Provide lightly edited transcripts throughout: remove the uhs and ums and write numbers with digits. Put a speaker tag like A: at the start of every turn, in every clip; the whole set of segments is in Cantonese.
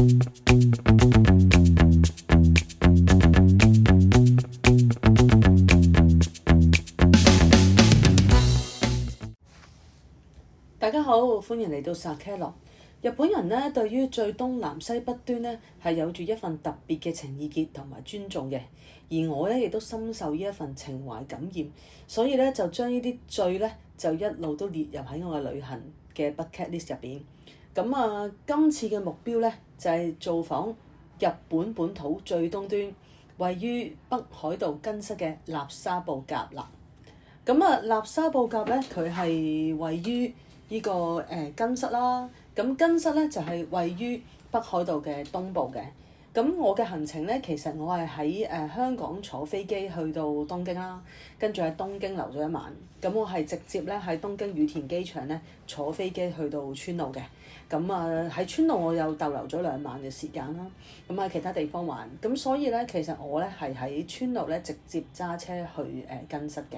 A: 大家好，歡迎嚟到薩卡羅。日本人咧對於最東南西北端咧係有住一份特別嘅情意結同埋尊重嘅，而我咧亦都深受呢一份情懷感染，所以咧就將呢啲最咧就一路都列入喺我嘅旅行嘅 bucket list 入邊。咁啊，今次嘅目標咧就係造訪日本本土最東端，位於北海道根室嘅納沙布甲啦。咁啊，納沙布甲咧佢係位於呢個根室啦。咁根室咧就係位於北海道嘅東部嘅。咁我嘅行程咧，其實我係喺香港坐飛機去到東京啦，跟住喺東京留咗一晚。咁我係直接咧喺東京羽田機場咧坐飛機去到川路嘅。咁啊喺川路我又逗留咗2晚嘅時間啦。咁喺其他地方玩。咁所以咧其實我咧係喺川路咧直接揸車去根室嘅。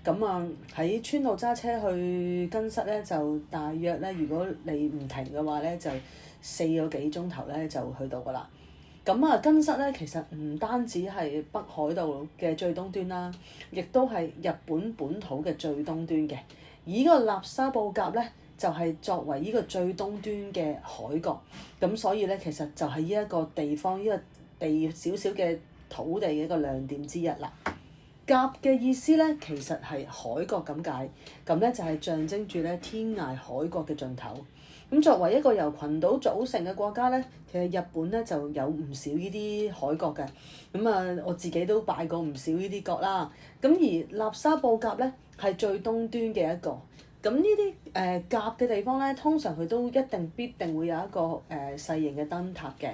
A: 咁啊喺川路揸車去根室咧就大約咧，如果你唔停嘅話咧就4個幾鐘頭咧就去到㗎啦。咁啊根室咧其實唔單止係北海道嘅最東端啦，亦都係日本本土嘅最東端嘅。而呢個納沙布甲咧就係作為呢個最東端嘅海角，咁所以咧其實就係呢一個地方，呢個地少少嘅土地嘅一個亮點之一啦。甲嘅意思咧，其實係海角咁解，咁咧就係象徵住咧天涯海角嘅盡頭。咁作為一個由群島組成嘅國家咧，其實日本咧就有唔少呢啲海角嘅。咁啊，我自己都拜過唔少呢啲角啦。咁而納沙布甲咧係最東端嘅一個。咁呢啲甲嘅地方咧，通常佢都必定會有一個細型嘅燈塔嘅。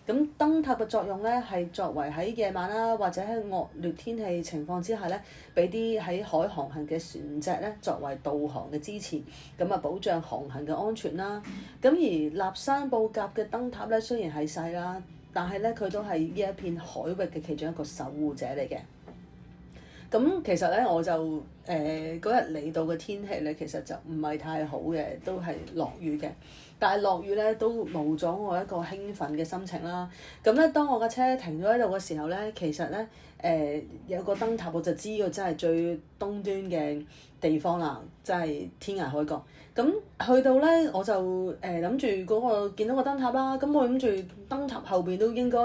A: 咁燈塔嘅作用咧，係作為喺夜晚啦，或者喺惡劣天氣情況之下咧，俾啲喺海航行嘅船隻咧作為導航嘅支持，咁啊保障航行嘅安全啦。咁而納沙布甲嘅燈塔咧，雖然係細啦，但係咧佢都係呢一片海域嘅其中一個守護者嚟嘅。咁其實咧我就嗰日嚟到嘅天氣咧，其實就唔係太好嘅，都係落雨嘅。但係落雨咧都冇咗我一個興奮嘅心情啦。咁咧當我架車停咗喺度嘅時候咧，其實咧有個燈塔我就知道真係最東端嘅地方啦，真係天涯海角。咁去到咧我就諗住嗰個見到個燈塔啦，咁我諗住燈塔後邊都應該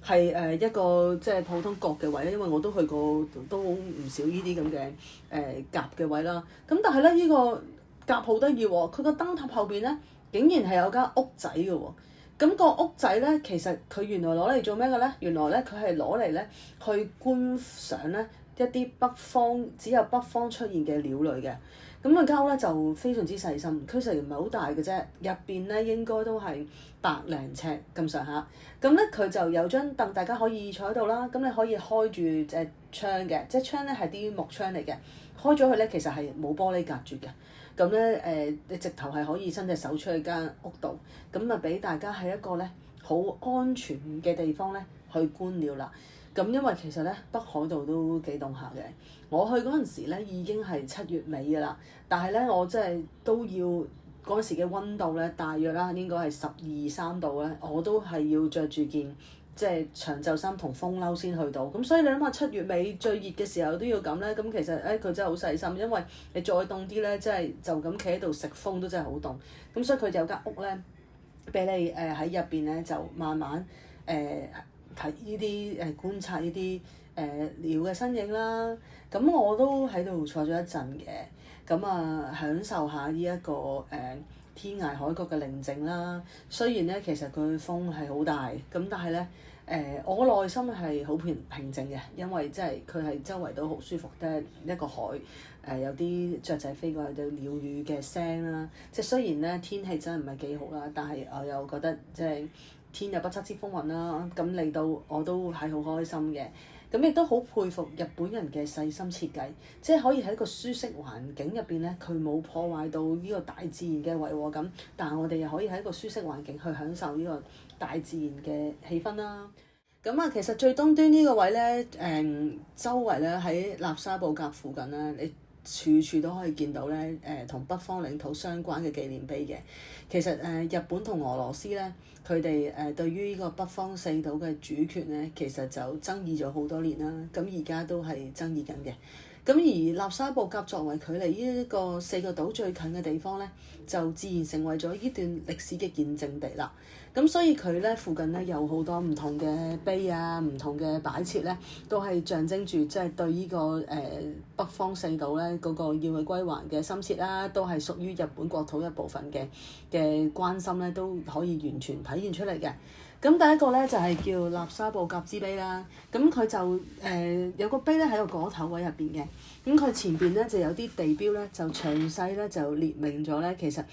A: 係一個即係普通角嘅位咧，因為我都去過都唔少呢啲咁嘅甲嘅位啦。咁但係咧呢個甲好得意喎，佢個燈塔後邊咧竟然係有間屋仔嘅喎。咁個屋仔咧其實佢原來攞嚟做咩嘅咧？原來咧佢係攞嚟咧去觀賞咧一啲只有北方出現嘅鳥類嘅。咁個間屋咧就非常之細心，佢實唔係好大嘅啫，入邊咧應該都係100零尺咁上下。咁咧佢就有張凳，大家可以坐喺度啦。咁你可以開住隻窗嘅，即係窗咧係啲木窗嚟嘅，開咗佢咧其實係冇玻璃隔住嘅。咁咧你直頭係可以伸隻手出去間屋度，咁啊俾大家喺一個咧好安全嘅地方咧去觀鳥啦。咁因為其實咧北海道都幾凍下嘅，我去嗰陣時咧已經係7月尾㗎啦，但係咧我真係都要嗰陣時嘅溫度咧大約啦應該係12、13度咧，我都係要着住件即係長袖衫同風褸先去到。咁所以你諗下7月尾最熱嘅時候都要咁咧，咁其實佢真係好細心，因為你再凍啲咧，真係就咁企喺度食風都真係好凍。咁所以佢有間屋咧俾你喺入邊咧就慢慢睇呢啲觀察呢啲鳥嘅身影啦。咁我都喺度坐咗一陣嘅，咁啊享受下呢一個天涯海角嘅寧靜啦。雖然咧其實佢風係好大，咁但係咧我內心係好平靜嘅，因為即係佢係周圍都好舒服，得一個海有啲雀仔飛過去，有鳥語嘅聲啦。即係雖然咧天氣真係唔係幾好啦，但係我又覺得即係天有不測之風雲啦，咁嚟到我都係好開心嘅。咁亦都好佩服日本人嘅細心設計，即係可以喺一個舒適環境入邊咧，佢冇破壞到呢個大自然嘅違和感，但係我哋又可以喺一個舒適環境去享受呢個大自然嘅氣氛啦。咁啊，其實最東端呢個位咧，周圍咧喺納沙布甲附近咧，你處處都可以見到咧同北方領土相關嘅紀念碑嘅。其實日本同俄羅斯咧，佢哋對於呢個北方四島嘅主權咧，其實就爭議咗好多年啦。咁而家都係爭議緊嘅。咁而納沙布甲作為距離呢一個四個島最近嘅地方咧，就自然成為咗呢段歷史嘅見證地啦。咁所以佢咧附近咧有好多唔同嘅碑啊，唔同嘅擺設咧，都係象徵住即係對呢個北方四島咧嗰個要去歸還嘅深切啦，都係屬於日本國土一部分嘅關心咧，都可以完全體現出嚟嘅。咁第一個咧就係叫納沙布甲之碑啦，咁佢就有個碑咧喺個果頭位入邊嘅，咁佢前邊咧就有啲地標咧就詳細咧就列明咗咧，其實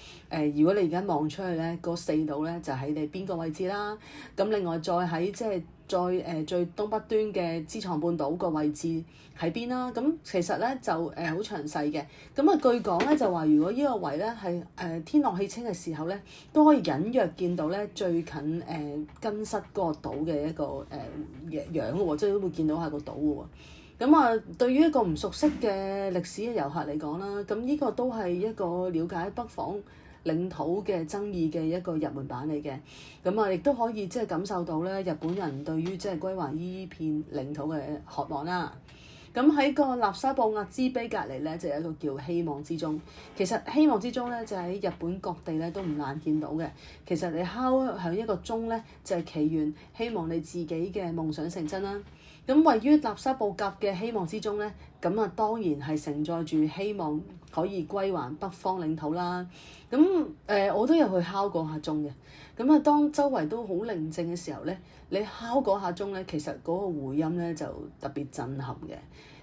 A: 如果你而家望出去咧，個四島咧就喺你邊個位置啦，咁另外再喺即係再最東北端嘅知床半島個位置喺邊啦，咁其實咧就好詳細嘅，咁啊據講咧就話如果呢個圍咧係天朗氣清嘅時候咧，都可以隱約見到咧最近根室嗰個島嘅一個樣喎，即係都會見到下個島嘅喎。咁啊，對於一個唔熟悉嘅歷史嘅遊客嚟講啦，咁呢個都係一個了解北方領土嘅爭議嘅一個入門版嚟嘅。咁啊，亦都可以即係感受到咧日本人對於即係歸還依片領土嘅渴望啦。咁喺個納沙布甲之碑隔離咧，就有一個叫希望之鐘。其實希望之鐘咧，就喺日本各地咧都唔難見到嘅。其實你敲響一個鐘咧，就係祈願希望你自己嘅夢想成真啦。咁位於納沙布甲嘅希望之鐘咧，咁啊當然係承載住希望可以歸還北方領土啦。咁我都有去敲過下鐘嘅。咁啊，當周圍都好寧靜嘅時候咧，你敲嗰下鐘咧，其實嗰個回音咧就特別震撼嘅。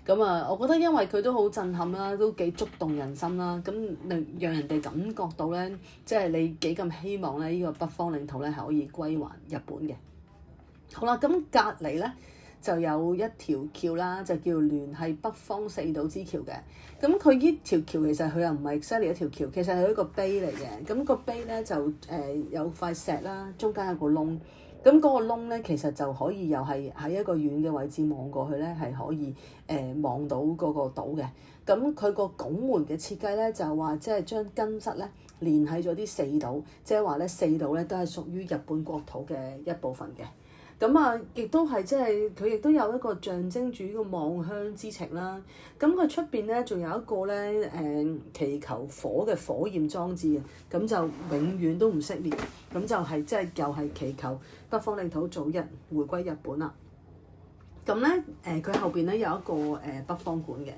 A: 咁啊，我覺得因為佢都好震撼啦，都幾觸動人心啦。咁令讓人哋感覺到咧，即係你幾咁希望咧，呢個北方領土咧係可以歸還日本嘅。好啦，咁隔離咧就有一條橋啦，就叫聯繫北方四島之橋嘅。咁佢呢條橋其實佢又唔係犀利一條橋，其實係一個碑嚟嘅。咁個碑咧就有塊石啦，中間有個窿。咁嗰個窿咧，其實就可以又係喺一個遠嘅位置望過去咧，係可以望到嗰個島嘅。咁佢個拱門嘅設計咧，就係話即係將根室咧連繫咗啲四島，即係話咧四島咧都係屬於日本國土嘅一部分嘅。咁啊，亦都係即係佢亦都有一個象徵住呢個望鄉之情啦。咁佢出邊咧仲有一個咧祈求火嘅火焰裝置嘅，咁就永遠都唔熄滅。咁就係即係又係祈求北方領土早日回歸日本啦。咁咧佢後邊咧有一個北方館嘅。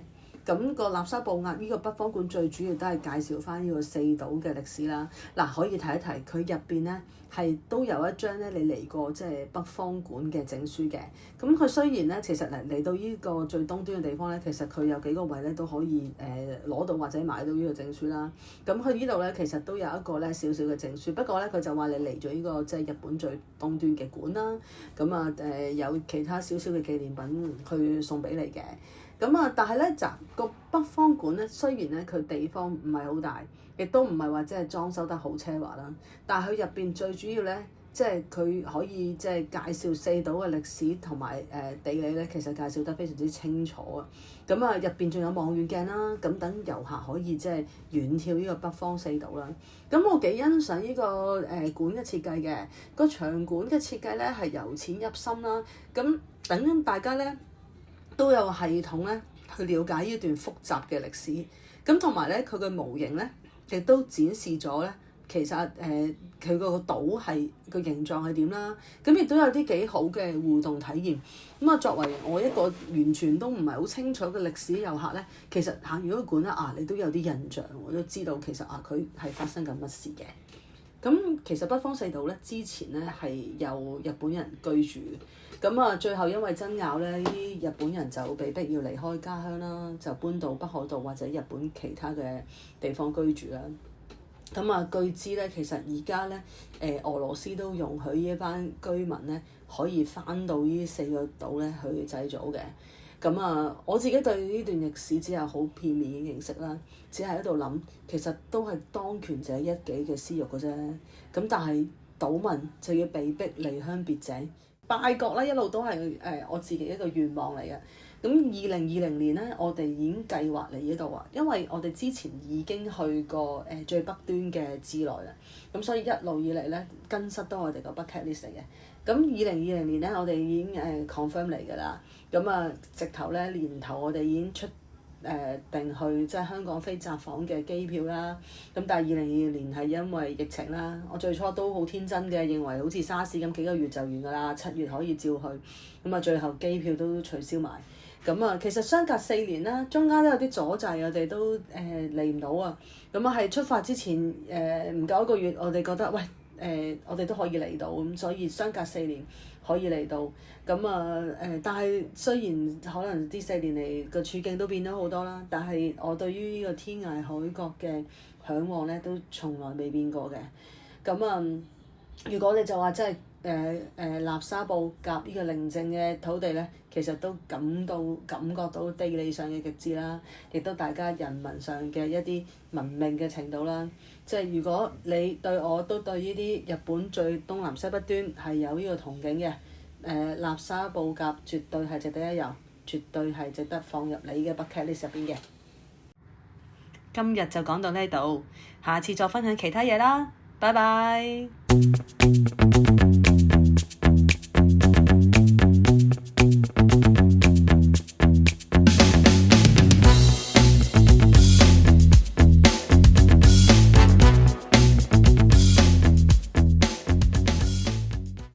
A: 咁個納沙布甲呢個北方館最主要都係介紹翻呢個四島嘅歷史啦。嗱，可以睇一睇佢入邊咧係都有一張咧你嚟過即係北方館嘅證書嘅。咁佢雖然咧其實嚟到呢個最東端嘅地方咧，其實佢有幾個位咧都可以攞到或者買到呢個證書啦。咁佢呢度咧其實都有一個咧少少嘅證書，不過咧佢就話你嚟咗呢個即係日本最東端嘅館啦。咁啊有其他少少嘅紀念品去送俾你嘅。咁啊，但係咧就個北方館咧，雖然咧佢地方唔係好大，亦都唔係話即係裝修得好奢華啦，但係佢入邊最主要咧，即係佢可以即係介紹四島嘅歷史同埋地理咧，其實介紹得非常之清楚啊。咁啊，入邊仲有望遠鏡啦，咁等遊客可以即係遠眺呢個北方四島啦。咁我幾欣賞呢個館嘅設計嘅，個場館嘅設計咧係由淺入深啦，咁等大家咧都有系統咧去了解呢段複雜嘅歷史，咁同埋咧佢嘅模型咧亦都展示咗咧其實佢個島係個形狀係點啦，咁亦都有啲幾好嘅互動體驗。咁啊，作為我一個完全都唔係好清楚嘅歷史遊客咧，其實行完嗰個館咧你都有啲印象，我都知道其實佢係發生緊乜事嘅。咁其實北方四島咧之前咧係有日本人居住嘅，咁啊最後因為爭拗咧，呢啲日本人就被逼要離開家鄉啦，就搬到北海道或者日本其他嘅地方居住啦。咁啊據知咧，其實而家咧俄羅斯都容許呢一班居民咧可以翻到呢四個島咧去祭祖嘅。咁啊，我自己對呢段歷史只有好片面嘅認識啦，只係喺度諗，其實都係當權者一己嘅私欲嘅啫。咁但係島民就要被逼離鄉別井，拜國啦，一路都係我自己一個願望嚟嘅。咁2020年咧，我哋已經計劃嚟呢度啊，因為我哋之前已經去過最北端嘅智內啦，咁所以一路以嚟咧，根室都係我哋個 bucket list 嚟嘅。咁2020年咧，我哋已經confirm 嚟㗎啦。咁啊，直頭咧年頭我哋已經出定去即係香港飛札幌嘅機票啦。咁但係2022年係因為疫情啦，我最初都好天真嘅，認為好似沙士咁幾個月就完㗎啦，7月可以照去。咁啊，最後機票都取消埋。咁啊，其實相隔4年啦，中間都有啲阻滯，我哋都嚟唔到啊。咁啊，係出發之前唔夠1個月，我哋覺得喂我哋都可以嚟到，咁所以相隔4年可以嚟到。咁啊但係雖然可能呢4年嚟個處境都變咗好多啦，但係我對於呢個天涯海角嘅嚮往咧，都從來未變過嘅。咁啊，如果你就話真係納沙布甲呢個寧靜嘅土地咧，其實都感覺到地理上嘅極致啦，亦都大家人民上嘅一啲文明嘅程度啦。即係如果你對我都對呢啲日本最東南西北端係有呢個憧憬嘅，納沙布甲絕對係值得一遊，絕對係值得放入你嘅 bucket list 入邊嘅。今日就講到呢度，下次再分享其他嘢啦，拜拜。